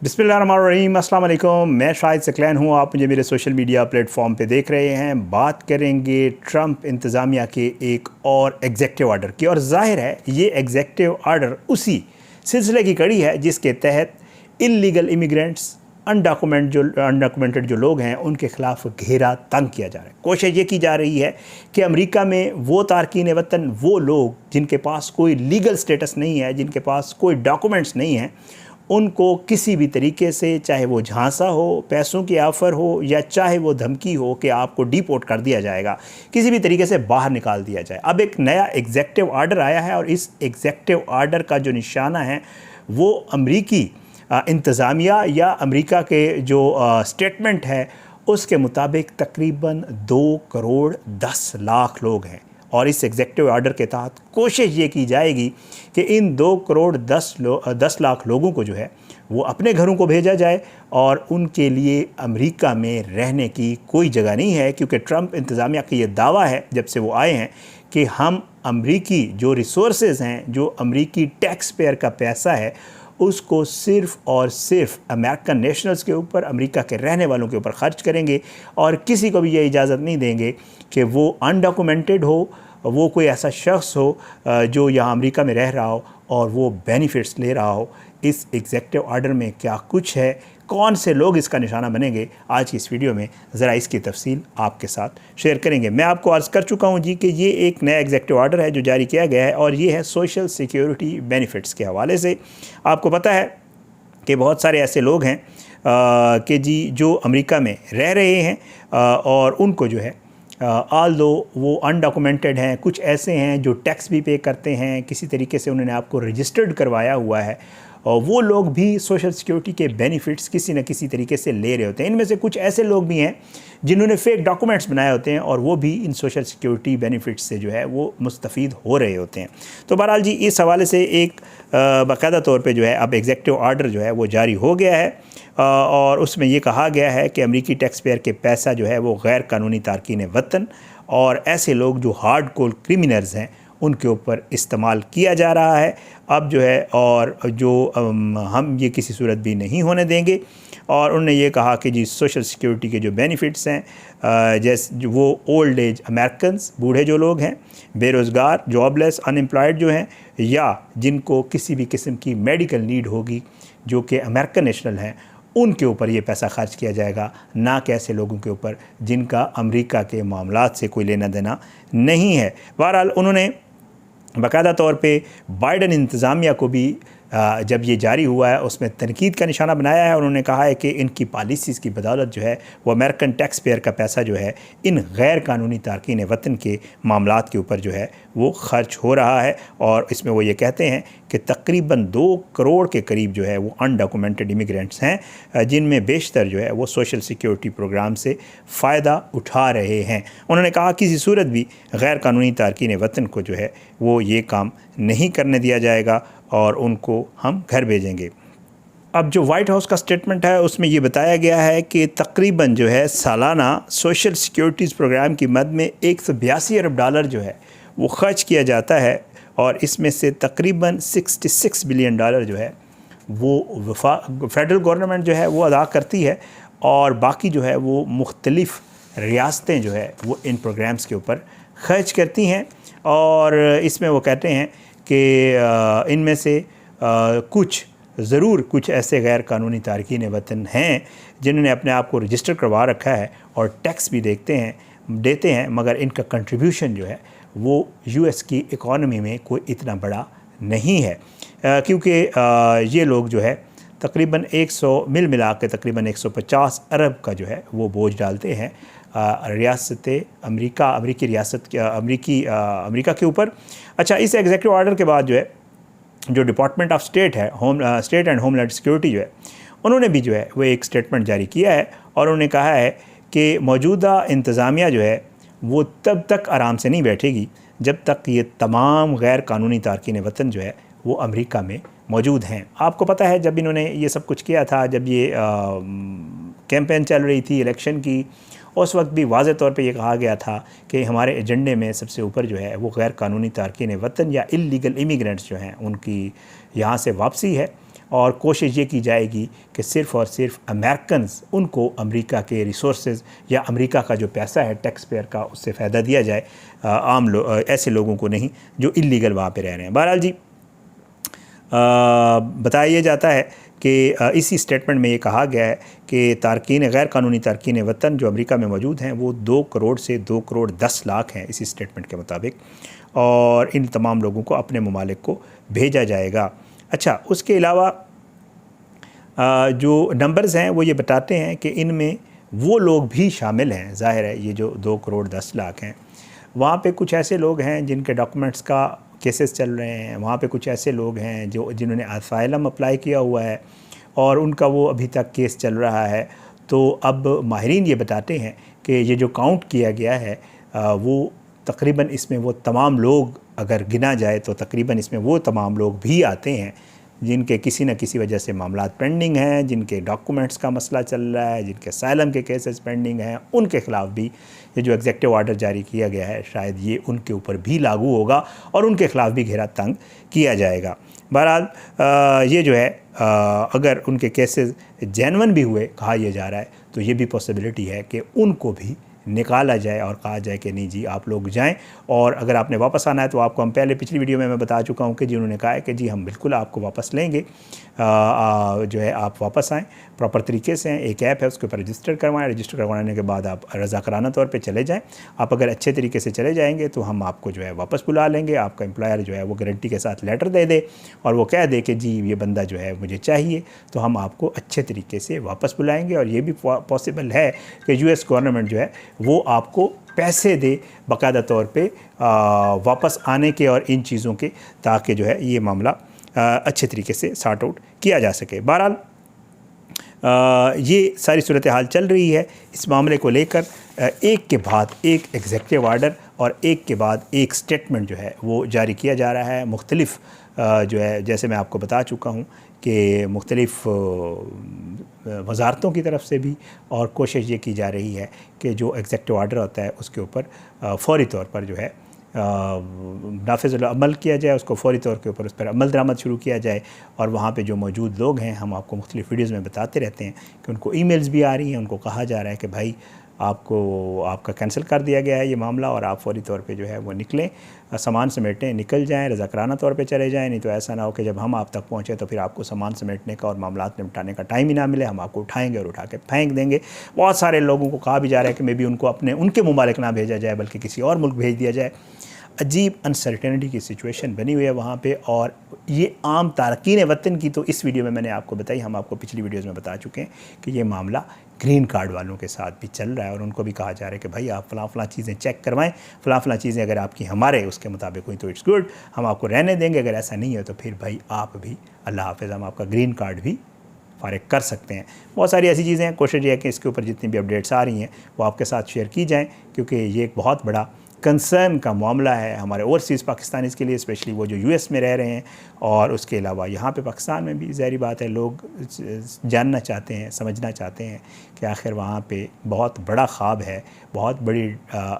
बिस्मिल्लाहिर्रहमानिर्रहीम, अस्सलाम वालेकुम। मैं शाहिद सकलैन हूँ। आप मुझे मेरे सोशल मीडिया प्लेटफॉर्म पे देख रहे हैं। बात करेंगे ट्रंप इंतज़ामिया के एक और एग्जेक्टिव आर्डर की, और ज़ाहिर है ये एग्जेक्टिव आर्डर उसी सिलसिले की कड़ी है जिसके तहत इल्लीगल इमिग्रेंट्स, अनडॉक्यूमेंटेड जो लोग हैं उनके ख़िलाफ़ घेरा तंग किया जा रहा है। कोशिश ये की जा रही है कि अमेरिका में वो तारकीन वतन, वो लोग जिनके पास कोई लीगल स्टेटस नहीं है, जिनके पास कोई डॉक्यूमेंट्स नहीं हैं, उनको किसी भी तरीके से, चाहे वो झांसा हो, पैसों की ऑफ़र हो, या चाहे वो धमकी हो कि आपको डिपोर्ट कर दिया जाएगा, किसी भी तरीके से बाहर निकाल दिया जाए। अब एक नया एग्जेक्टिव आर्डर आया है, और इस एग्जेक्टिव आर्डर का जो निशाना है वो अमरीकी इंतज़ामिया या अमेरिका के जो स्टेटमेंट है उसके मुताबिक तकरीबन 2 करोड़ 10 लाख लोग हैं। और इस एग्जेक्टिव आर्डर के तहत कोशिश ये की जाएगी कि इन 2 करोड़ 10 लाख लोगों को जो है वो अपने घरों को भेजा जाए, और उनके लिए अमेरिका में रहने की कोई जगह नहीं है, क्योंकि ट्रंप इंतज़ामिया का ये दावा है जब से वो आए हैं कि हम अमेरिकी जो रिसोर्सेज हैं, जो अमेरिकी टैक्स पेयर का पैसा है, उसको सिर्फ़ और सिर्फ अमेरिकन नेशनल्स के ऊपर, अमेरिका के रहने वालों के ऊपर ख़र्च करेंगे, और किसी को भी ये इजाज़त नहीं देंगे कि वो अनडॉक्यूमेंटेड हो, वो कोई ऐसा शख्स हो जो यहाँ अमेरिका में रह रहा हो और वो बेनिफिट्स ले रहा हो। इस एग्जेक्टिव आर्डर में क्या कुछ है, कौन से लोग इसका निशाना बनेंगे, आज की इस वीडियो में ज़रा इसकी तफसील आपके साथ शेयर करेंगे। मैं आपको अर्ज़ कर चुका हूँ जी कि ये एक नया एग्जेक्टिव आर्डर है जो जारी किया गया है, और ये है सोशल सिक्योरिटी बेनिफिट्स के हवाले से। आपको पता है कि बहुत सारे ऐसे लोग हैं कि जी जो अमेरिका में रह रहे हैं, और उनको जो है आल दो वो अनडॉक्यूमेंटेड हैं, कुछ ऐसे हैं जो टैक्स भी पे करते हैं, किसी तरीके से उन्होंने आपको रजिस्टर्ड करवाया हुआ है, और वो लोग भी सोशल सिक्योरिटी के बेनिफिट्स किसी न किसी तरीके से ले रहे होते हैं। इनमें से कुछ ऐसे लोग भी हैं जिन्होंने फेक डॉक्यूमेंट्स बनाए होते हैं, और वो भी इन सोशल सिक्योरिटी बेनिफिट्स से जो है वो मुस्तफ़ीद हो रहे होते हैं। तो बहरहाल जी इस हवाले से एक बाकायदा तौर पे जो है अब एग्जेक्टिव आर्डर जो है वो जारी हो गया है, और उसमें ये कहा गया है कि अमेरिकी टैक्स पेयर के पैसा जो है वो गैर कानूनी तारकीन वतन और ऐसे लोग जो हार्ड कोर क्रिमिनल्स हैं उनके ऊपर इस्तेमाल किया जा रहा है अब जो है, और जो हम ये किसी सूरत भी नहीं होने देंगे। और उन्होंने ये कहा कि जी सोशल सिक्योरिटी के जो बेनिफिट्स हैं, जैसे वो ओल्ड एज अमेरिकन्स, बूढ़े जो लोग हैं, बेरोज़गार, जॉबलेस, अनएम्प्लॉयड जो हैं, या जिनको किसी भी किस्म की मेडिकल नीड होगी, जो कि अमेरिकन नेशनल हैं, उनके ऊपर ये पैसा खर्च किया जाएगा, ना कि ऐसे लोगों के ऊपर जिनका अमेरिका के मामलात से कोई लेना देना नहीं है। बहरहाल उन्होंने बाकायदा तौर पे बाइडन इंतज़ामिया को भी जब ये जारी हुआ है उसमें तनकीद का निशाना बनाया है। उन्होंने कहा है कि इनकी पॉलिसीज़ की बदौलत जो है वो अमेरिकन टैक्स पेयर का पैसा जो है इन गैर कानूनी तारकीन वतन के मामलात के ऊपर जो है वो ख़र्च हो रहा है। और इसमें वो ये कहते हैं कि तकरीबन 2 करोड़ के करीब जो है वो अनडॉक्यूमेंटेड इमिग्रेंट्स हैं, जिनमें बेशतर जो है वो सोशल सिक्योरिटी प्रोग्राम से फ़ायदा उठा रहे हैं। उन्होंने कहा किसी सूरत भी गैर कानूनी तारकीन वतन को जो है वो ये काम नहीं करने दिया जाएगा, और उनको हम घर भेजेंगे। अब जो वाइट हाउस का स्टेटमेंट है उसमें ये बताया गया है कि तकरीबन जो है सालाना सोशल सिक्योरिटीज़ प्रोग्राम की मद में 182 अरब डॉलर जो है वो ख़र्च किया जाता है, और इसमें से तकरीबन 66 बिलियन डॉलर जो है वो फेडरल गवर्नमेंट जो है वो अदा करती है, और बाकी जो है वो मुख्तलिफ़ रियासतें जो है वो इन प्रोग्राम्स के ऊपर ख़र्च करती हैं। और इसमें वो कहते हैं कि इनमें से कुछ ऐसे गैर कानूनी तारकीन वतन हैं जिन्होंने अपने आप को रजिस्टर करवा रखा है और टैक्स भी देते हैं, मगर इनका कंट्रीब्यूशन जो है वो यूएस की इकॉनमी में कोई इतना बड़ा नहीं है, क्योंकि ये लोग जो है तकरीबन 100 मिला के तकरीबन 150 अरब का जो है वो बोझ डालते हैं अमेरिका के ऊपर। अच्छा, इस एग्जेक्टिव आर्डर के बाद जो है जो डिपार्टमेंट ऑफ स्टेट है, स्टेट एंड होमलैंड सिक्योरिटी जो है, उन्होंने भी जो है वो एक स्टेटमेंट जारी किया है, और उन्होंने कहा है कि मौजूदा इंतज़ामिया जो है वो तब तक आराम से नहीं बैठेगी जब तक ये तमाम गैर कानूनी तारकीन वतन जो है वो अमेरिका में मौजूद हैं। आपको पता है जब इन्होंने ये सब कुछ किया था, जब ये कैंपेन चल रही थी इलेक्शन की, उस वक्त भी वाज़े तौर पे ये कहा गया था कि हमारे एजेंडे में सबसे ऊपर जो है वो गैर कानूनी तारकीन वतन या इल्लीगल इमिग्रेंट्स जो हैं उनकी यहाँ से वापसी है, और कोशिश ये की जाएगी कि सिर्फ़ और सिर्फ अमेरिकन्स उनको अमेरिका के रिसोर्सेज या अमेरिका का जो पैसा है टैक्स पेयर का उससे फ़ायदा दिया जाए, आम ऐसे लोगों को नहीं जो इलीगल वहाँ पे रह रहे हैं। बहरहाल जी बताया जाता है कि इसी स्टेटमेंट में ये कहा गया है कि तारकीन गैर कानूनी तारकीन वतन जो अमेरिका में मौजूद हैं वो 2 करोड़ से 2 करोड़ 10 लाख हैं इसी स्टेटमेंट के मुताबिक, और इन तमाम लोगों को अपने ममालिक को भेजा जाएगा। अच्छा, उसके अलावा जो नंबर्स हैं वो ये बताते हैं कि इनमें वो लोग भी शामिल हैं। ज़ाहिर है ये जो 2 करोड़ 10 लाख हैं, वहाँ पे कुछ ऐसे लोग हैं जिनके डॉक्यूमेंट्स का केसेस चल रहे हैं, वहाँ पे कुछ ऐसे लोग हैं जिन्होंने असाइलम अप्लाई किया हुआ है और उनका वो अभी तक केस चल रहा है। तो अब माहिरीन ये बताते हैं कि ये जो काउंट किया गया है वो तकरीबन इसमें वो तमाम लोग अगर गिना जाए तो तकरीबन इसमें वो तमाम लोग भी आते हैं जिनके किसी न किसी वजह से मामला पेंडिंग हैं, जिनके डॉक्यूमेंट्स का मसला चल रहा है, जिनके असाइलम के केसेस पेंडिंग हैं, उनके ख़िलाफ़ भी ये जो एग्जेक्टिव ऑर्डर जारी किया गया है शायद ये उनके ऊपर भी लागू होगा और उनके ख़िलाफ़ भी घेरा तंग किया जाएगा। बहरहाल ये जो है अगर उनके केसेस जेन्युइन भी हुए कहा यह जा रहा है तो ये भी पॉसिबिलिटी है कि उनको भी निकाला जाए और कहा जाए कि नहीं जी आप लोग जाएं, और अगर आपने वापस आना है तो आपको हम पहले पिछली वीडियो में मैं बता चुका हूं कि जिन्होंने कहा है कि जी हम बिल्कुल आपको वापस लेंगे, जो है आप वापस आएँ प्रॉपर तरीके से। एक ऐप है उसके ऊपर रजिस्टर करवाएं, रजिस्टर करवाने के बाद आप रज़ाकराना तौर पे चले जाएं। आप अगर अच्छे तरीके से चले जाएंगे तो हम आपको जो है वापस बुला लेंगे। आपका एम्प्लॉयर जो है वो गारंटी के साथ लेटर दे दे और वो कह दे कि जी ये बंदा जो है मुझे चाहिए, तो हम आपको अच्छे तरीके से वापस बुलाएँगे। और ये भी पॉसिबल है कि US गवर्नमेंट जो है वो आपको पैसे दे बाकायदा तौर पे वापस आने के और इन चीज़ों के, ताकि जो है ये मामला अच्छे तरीके से सॉर्ट आउट किया जा सके। बहरहाल ये सारी सूरत हाल चल रही है। इस मामले को लेकर एक के बाद एक एग्जेक्टिव ऑर्डर और एक के बाद एक स्टेटमेंट जो है वो जारी किया जा रहा है। मुख्तलिफ जो है जैसे मैं आपको बता चुका हूँ कि मुख्तलिफ वजारतों की तरफ से भी, और कोशिश ये की जा रही है कि जो एग्जेक्टिव ऑर्डर होता है उसके ऊपर फ़ौरी तौर पर जो है नाफिज़ अमल किया जाए, उसको फ़ौरी तौर के ऊपर उस पर अमल दरामद शुरू किया जाए। और वहाँ पे जो मौजूद लोग हैं हम आपको मुख्तलिफ़ वीडियोज़ में बताते रहते हैं कि उनको ईमेल्स भी आ रही हैं, उनको कहा जा रहा है कि भाई आपका कैंसिल कर दिया गया है ये मामला और आप फ़ौरी तौर पे जो है वो निकलें, सामान समेटें, निकल जाएं, रज़ाकराना तौर पे चले जाएं। नहीं तो ऐसा ना हो कि जब हम आप तक पहुँचे तो फिर आपको सामान समेटने का और मामलात निपटाने का टाइम ही ना मिले, हम आपको उठाएंगे और उठा के फेंक देंगे। बहुत सारे लोगों को कहा भी जा रहा है कि मे बी उनको उनके ममालिक ना भेजा जाए बल्कि किसी और मुल्क भेज दिया जाए। अजीब अनसर्टेनिटी की सिचुएशन बनी हुई है वहाँ पे, और ये आम तारकीन वतन की तो इस वीडियो में मैंने आपको बताई, हम आपको पिछली वीडियोज़ में बता चुके हैं कि ये मामला ग्रीन कार्ड वालों के साथ भी चल रहा है और उनको भी कहा जा रहा है कि भाई आप फ़लाँ चीज़ें चेक करवाएं, फ़लाँ चीज़ें अगर आपकी हमारे उसके मुताबिक हुई तो इट्स गुड, हम आपको रहने देंगे, अगर ऐसा नहीं है तो फिर भाई आप भी अल्लाह हाफ़िज़, हम आपका ग्रीन कार्ड भी फ़ारिग कर सकते हैं। बहुत सारी ऐसी चीज़ें हैं। कोशिश ये है कि इसके ऊपर जितनी भी अपडेट्स आ रही हैं वो आपके साथ शेयर की जाएँ, क्योंकि ये एक बहुत बड़ा कंसर्न का मामला है हमारे ओवरसीज़ पाकिस्तानीज़ के लिए, स्पेशली वो जो US में रह रहे हैं, और उसके अलावा यहाँ पे पाकिस्तान में भी ज़ाहिर बात है लोग जानना चाहते हैं, समझना चाहते हैं कि आखिर वहाँ पे बहुत बड़ा ख्वाब है, बहुत बड़ी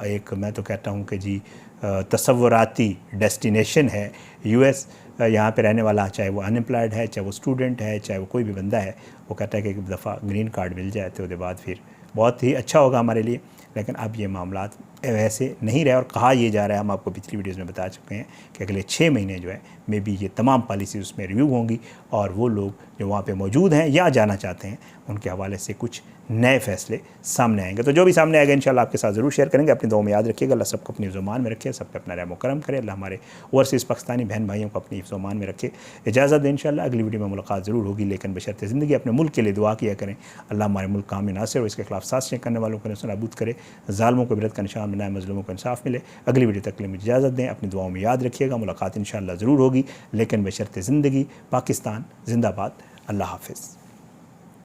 एक मैं तो कहता हूँ कि जी तसव्वुराती डेस्टिनेशन है US। यहाँ पे रहने वाला चाहे वो अनएम्प्लॉयड है, चाहे वो स्टूडेंट है, चाहे वो कोई भी बंदा है, वो कहता है कि एक दफ़ा ग्रीन कार्ड मिल जाए तो उसके बाद फिर बहुत ही अच्छा होगा हमारे लिए। लेकिन अब ये मामलात वैसे नहीं रहे और कहा यह जा रहा है, हम आपको पिछली वीडियोज़ में बता चुके हैं कि अगले 6 महीने जो है मे बी ये तमाम पॉलिसी उसमें रिव्यू होंगी और वो लोग जो वहाँ पे मौजूद हैं या जाना चाहते हैं उनके हवाले से कुछ नए फ़ैसले सामने आएंगे। तो जो भी सामने आएगा इंशाल्लाह आपके साथ ज़रूर शेयर करेंगे। अपनी दुआ में याद रखिएगा, अल्लाह सबको अपनी ज़ुबान में रखे, सब पे अपना रहम करम करे, अल्लाह हमारे ओवरसीज़ पाकिस्तानी बहन भाइयों को अपनी ज़ुबान में रखे। इजाज़त दें, इंशाल्लाह अगली वीडियो में मुलाकात ज़रूर होगी, लेकिन बशर्ते ज़िंदगी अपने मुल्क के लिए दुआ किया करें। अल्लाह हमारे मुल्क काम में नासिर हो, इसके खिलाफ साजिशें करने वालों को नाबूद करे, ज़ालिमों को इबरत का निशान बनाए, मज़लूमों को इंसाफ मिले। अगली वीडियो तक के लिए मुझे इजाज़त दें, अपनी दुआओं में याद रखिएगा। मुलाकात इंशाल्लाह ज़रूर होगी, लेकिन बशर्ते ज़िंदगी। पाकिस्तान ज़िंदाबाद। अल्लाह हाफ़िज़।